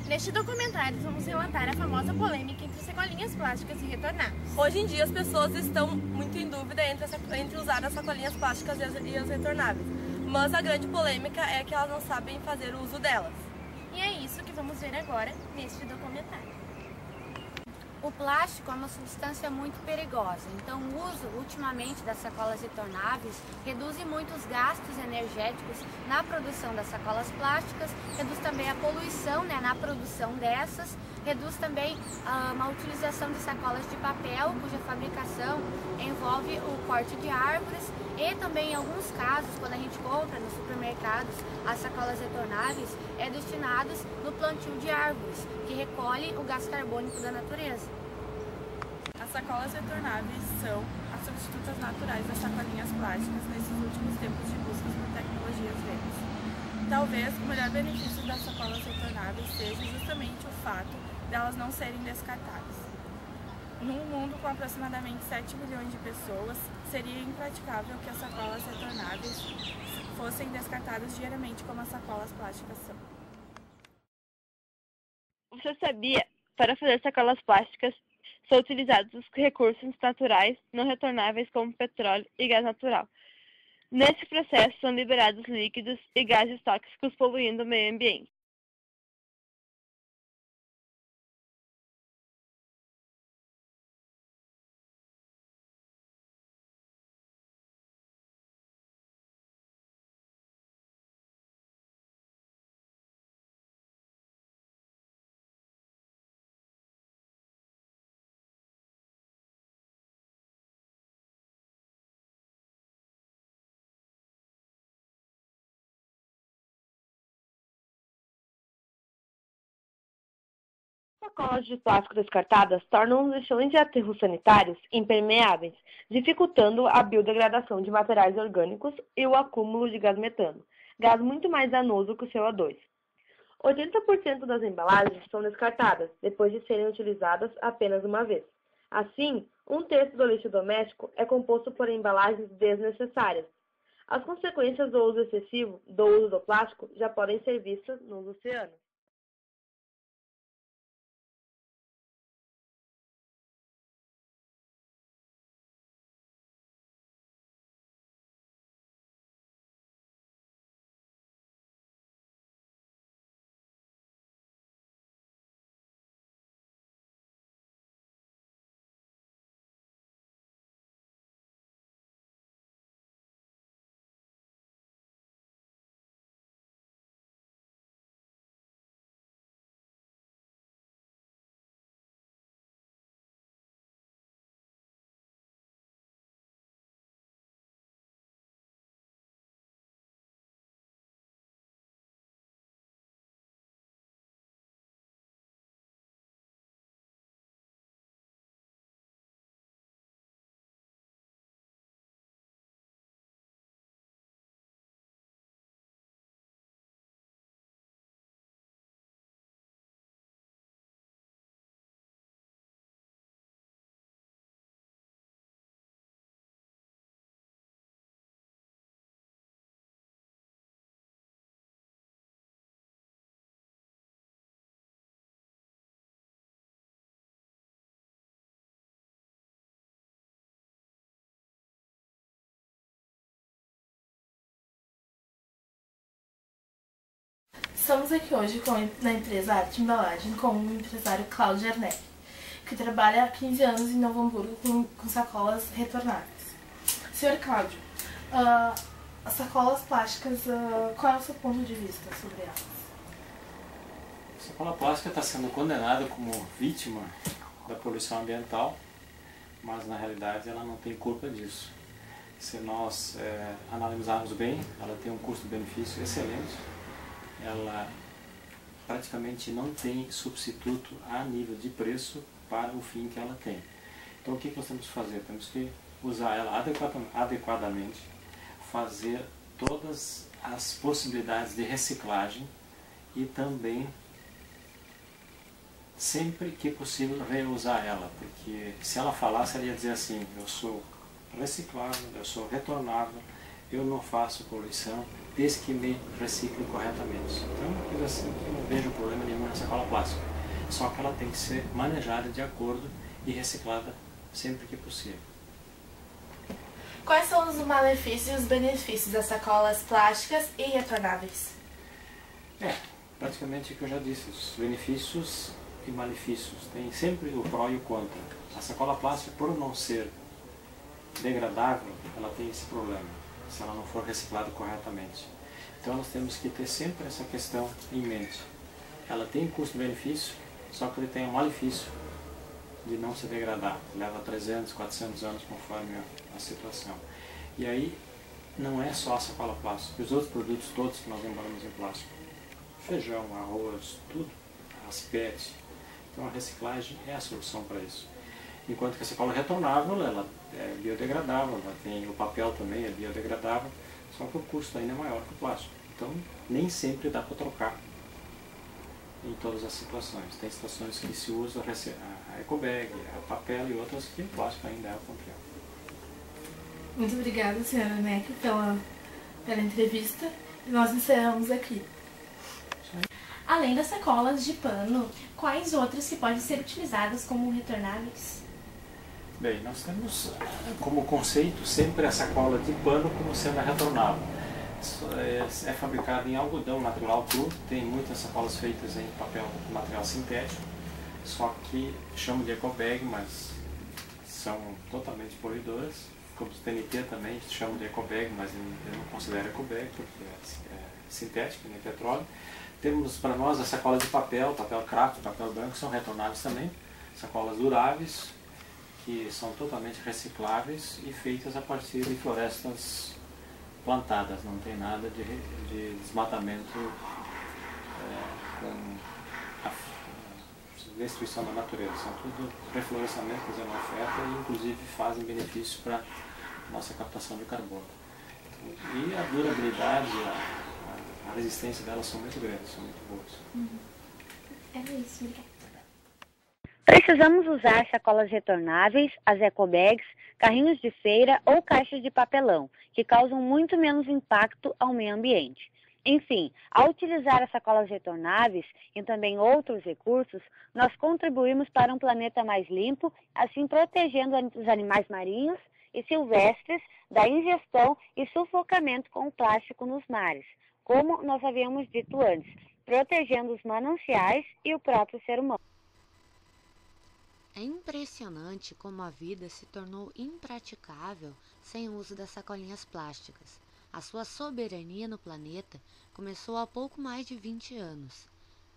Neste documentário, vamos relatar a famosa polêmica entre sacolinhas plásticas e retornáveis. Hoje em dia, as pessoas estão muito em dúvida entre usar as sacolinhas plásticas e as retornáveis, mas a grande polêmica é que elas não sabem fazer o uso delas. E é isso que vamos ver agora neste documentário. O plástico é uma substância muito perigosa, então o uso ultimamente das sacolas retornáveis reduz muito os gastos energéticos na produção das sacolas plásticas, reduz também a poluição na produção dessas, reduz também a utilização de sacolas de papel, cuja fabricação envolve o corte de árvores e também em alguns casos, quando a gente compra nos supermercados, as sacolas retornáveis é destinadas no plantio de árvores, que recolhe o gás carbônico da natureza. As sacolas retornáveis são as substitutas naturais das sacolinhas plásticas nesses últimos tempos de busca por tecnologias verdes. Talvez o melhor benefício das sacolas retornáveis seja justamente o fato de elas não serem descartáveis. Num mundo com aproximadamente 7 milhões de pessoas, seria impraticável que as sacolas retornáveis fossem descartadas diariamente como as sacolas plásticas são. Você sabia? Para fazer sacolas plásticas, são utilizados os recursos naturais não retornáveis como petróleo e gás natural. Nesse processo são liberados líquidos e gases tóxicos poluindo o meio ambiente. Sacolas de plástico descartadas tornam os lixões de aterros sanitários impermeáveis, dificultando a biodegradação de materiais orgânicos e o acúmulo de gás metano, gás muito mais danoso que o CO2. 80% das embalagens são descartadas depois de serem utilizadas apenas uma vez. Assim, 1/3 do lixo doméstico é composto por embalagens desnecessárias. As consequências do uso excessivo do plástico já podem ser vistas nos oceanos. Estamos aqui hoje na empresa Arte Embalagem com o empresário Cláudio Arnelli, que trabalha há 15 anos em Novo Hamburgo com sacolas retornáveis. Senhor Cláudio, as sacolas plásticas, qual é o seu ponto de vista sobre elas? A sacola plástica está sendo condenada como vítima da poluição ambiental, mas na realidade ela não tem culpa disso. Se nós analisarmos bem, ela tem um custo-benefício excelente. Ela praticamente não tem substituto a nível de preço para o fim que ela tem. Então o que nós temos que fazer? Temos que usar ela adequadamente, fazer todas as possibilidades de reciclagem e também, sempre que possível, reusar ela, porque se ela falasse, ela ia dizer assim: eu sou reciclável, eu sou retornável, eu não faço poluição desde que me recicle corretamente. Então, coisa assim, eu não vejo problema nenhum na sacola plástica. Só que ela tem que ser manejada de acordo e reciclada sempre que possível. Quais são os malefícios e os benefícios das sacolas plásticas e retornáveis? Praticamente o que eu já disse, os benefícios e malefícios. Tem sempre o pró e o contra. A sacola plástica, por não ser degradável, ela tem esse problema, se ela não for reciclada corretamente. Então nós temos que ter sempre essa questão em mente. Ela tem custo-benefício, só que ele tem o malefício de não se degradar. Leva 300, 400 anos conforme a situação. E aí não é só a sacola plástica, os outros produtos todos que nós embalamos em plástico. Feijão, arroz, tudo, as PET. Então a reciclagem é a solução para isso. Enquanto que a sacola retornável, ela é biodegradável, ela tem o papel também é biodegradável, só que o custo ainda é maior que o plástico. Então nem sempre dá para trocar em todas as situações. Tem situações que se usa a ecobag, a papel e outras que o plástico ainda é o campeão. Muito obrigada, senhora Neck, pela entrevista. E nós encerramos aqui. Além das sacolas de pano, quais outras que podem ser utilizadas como retornáveis? Bem, nós temos como conceito sempre a sacola de pano como sendo retornável. É fabricada em algodão natural cru, tem muitas sacolas feitas em papel material sintético, só que chamam de ecobag, mas são totalmente poluidoras. Como o TNT também chamam de ecobag, mas eu não considero ecobag porque é sintético, nem petróleo. Temos para nós a sacola de papel craft, papel branco, são retornáveis também, sacolas duráveis, que são totalmente recicláveis e feitas a partir de florestas plantadas, não tem nada de desmatamento com a destruição da natureza, são tudo reflorestamento, quer dizer, não afeta e inclusive fazem benefício para a nossa captação de carbono. E a durabilidade, a resistência delas são muito grandes, são muito boas. É isso, obrigada. Precisamos usar sacolas retornáveis, as ecobags, carrinhos de feira ou caixas de papelão, que causam muito menos impacto ao meio ambiente. Enfim, ao utilizar as sacolas retornáveis e também outros recursos, nós contribuímos para um planeta mais limpo, assim protegendo os animais marinhos e silvestres da ingestão e sufocamento com o plástico nos mares, como nós havíamos dito antes, protegendo os mananciais e o próprio ser humano. É impressionante como a vida se tornou impraticável sem o uso das sacolinhas plásticas. A sua soberania no planeta começou há pouco mais de 20 anos.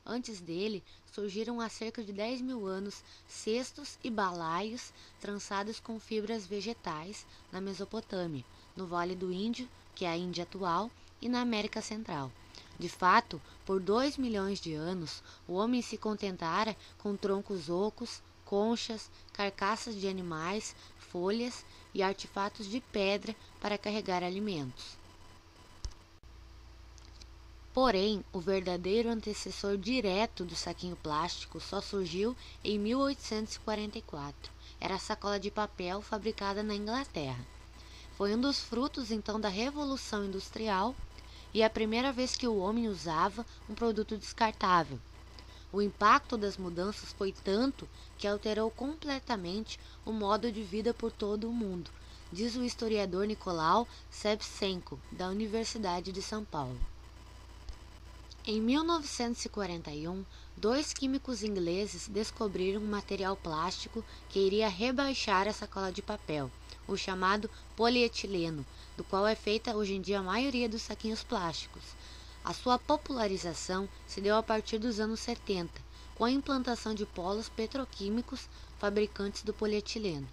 Antes dele, surgiram há cerca de 10 mil anos cestos e balaios trançados com fibras vegetais na Mesopotâmia, no Vale do Índio, que é a Índia atual, e na América Central. De fato, por 2 milhões de anos, o homem se contentara com troncos ocos, conchas, carcaças de animais, folhas e artefatos de pedra para carregar alimentos. Porém, o verdadeiro antecessor direto do saquinho plástico só surgiu em 1844. Era a sacola de papel fabricada na Inglaterra. Foi um dos frutos então da Revolução Industrial e a primeira vez que o homem usava um produto descartável. O impacto das mudanças foi tanto que alterou completamente o modo de vida por todo o mundo, diz o historiador Nicolau Shevchenko, da Universidade de São Paulo. Em 1941, 2 químicos ingleses descobriram um material plástico que iria rebaixar a sacola de papel, o chamado polietileno, do qual é feita hoje em dia a maioria dos saquinhos plásticos. A sua popularização se deu a partir dos anos 70, com a implantação de polos petroquímicos fabricantes do polietileno.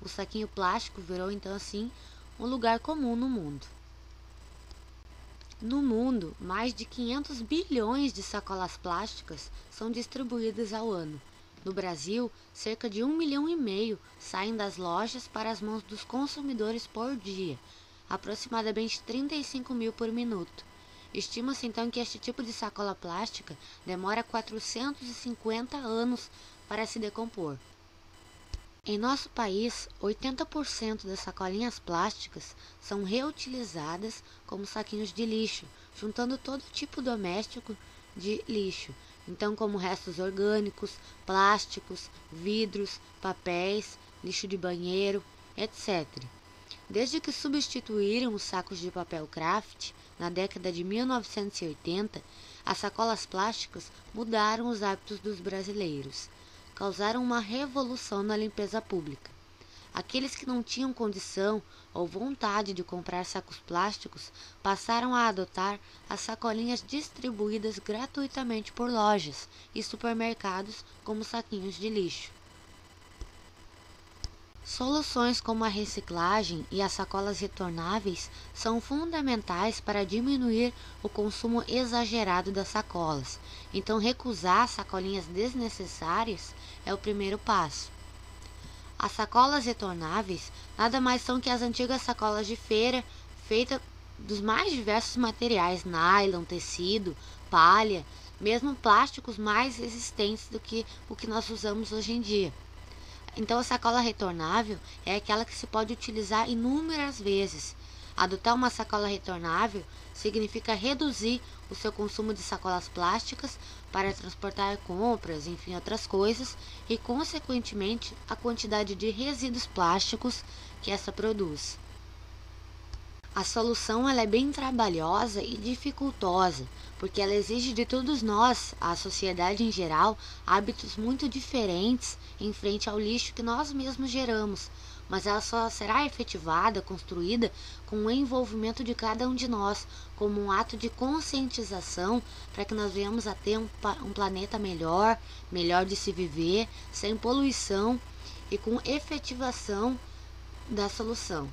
O saquinho plástico virou então assim um lugar comum no mundo. No mundo, mais de 500 bilhões de sacolas plásticas são distribuídas ao ano. No Brasil, cerca de 1,5 milhão saem das lojas para as mãos dos consumidores por dia, aproximadamente 35 mil por minuto. Estima-se então que este tipo de sacola plástica demora 450 anos para se decompor. Em nosso país, 80% das sacolinhas plásticas são reutilizadas como saquinhos de lixo, juntando todo tipo doméstico de lixo, então como restos orgânicos, plásticos, vidros, papéis, lixo de banheiro, etc. Desde que substituíram os sacos de papel craft, na década de 1980, as sacolas plásticas mudaram os hábitos dos brasileiros. Causaram uma revolução na limpeza pública. Aqueles que não tinham condição ou vontade de comprar sacos plásticos passaram a adotar as sacolinhas distribuídas gratuitamente por lojas e supermercados como saquinhos de lixo. Soluções como a reciclagem e as sacolas retornáveis são fundamentais para diminuir o consumo exagerado das sacolas. Então, recusar sacolinhas desnecessárias é o primeiro passo. As sacolas retornáveis nada mais são que as antigas sacolas de feira, feitas dos mais diversos materiais, nylon, tecido, palha, mesmo plásticos mais resistentes do que o que nós usamos hoje em dia. Então, a sacola retornável é aquela que se pode utilizar inúmeras vezes. Adotar uma sacola retornável significa reduzir o seu consumo de sacolas plásticas para transportar compras, enfim, outras coisas, e, consequentemente, a quantidade de resíduos plásticos que essa produz. A solução ela é bem trabalhosa e dificultosa, porque ela exige de todos nós, a sociedade em geral, hábitos muito diferentes em frente ao lixo que nós mesmos geramos, mas ela só será efetivada, construída, com o envolvimento de cada um de nós, como um ato de conscientização para que nós venhamos a ter um planeta melhor de se viver, sem poluição e com efetivação da solução.